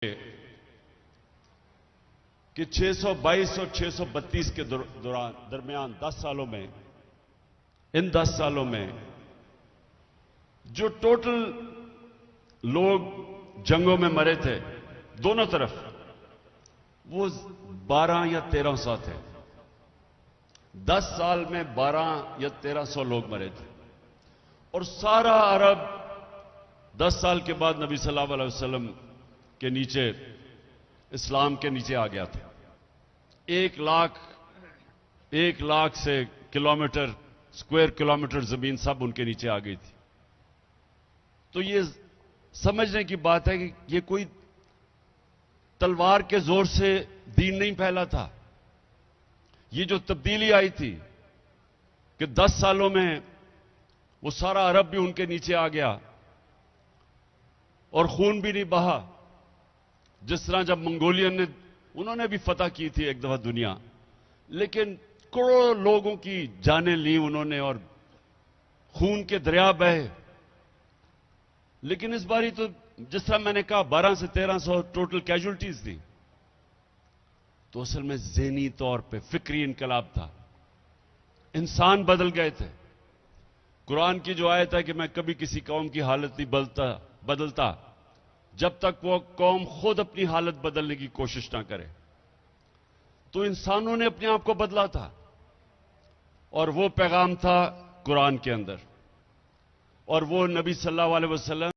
کہ 622 اور 632 کے درمیان 10 سالوں میں، ان 10 سالوں میں جو ٹوٹل لوگ جنگوں میں مرے تھے دونوں طرف، وہ 12 یا 1300 تھے۔ 10 سال میں 12 یا 1300 لوگ مرے تھے، اور سارا عرب 10 سال کے بعد نبی صلی اللہ علیہ وسلم کے نیچے، اسلام کے نیچے آ گیا تھا۔ 1 لاکھ سے کلومیٹر، اسکوائر کلومیٹر زمین سب ان کے نیچے آ گئی تھی۔ تو یہ سمجھنے کی بات ہے کہ یہ کوئی تلوار کے زور سے دین نہیں پھیلا تھا۔ یہ جو تبدیلی آئی تھی کہ 10 سالوں میں وہ سارا عرب بھی ان کے نیچے آ گیا، اور خون بھی نہیں بہا۔ جس طرح جب منگولین نے، انہوں نے بھی فتح کی تھی ایک دفعہ دنیا، لیکن کروڑوں لوگوں کی جانیں لی انہوں نے، اور خون کے دریا بہے۔ لیکن اس باری تو جس طرح میں نے کہا 12 سے 1300 ٹوٹل کیجولٹیز تھی، تو اصل میں ذہنی طور پہ فکری انقلاب تھا۔ انسان بدل گئے تھے۔ قرآن کی جو آیت ہے کہ میں کبھی کسی قوم کی حالت نہیں بدلتا جب تک وہ قوم خود اپنی حالت بدلنے کی کوشش نہ کرے۔ تو انسانوں نے اپنے آپ کو بدلا تھا، اور وہ پیغام تھا قرآن کے اندر، اور وہ نبی صلی اللہ علیہ وسلم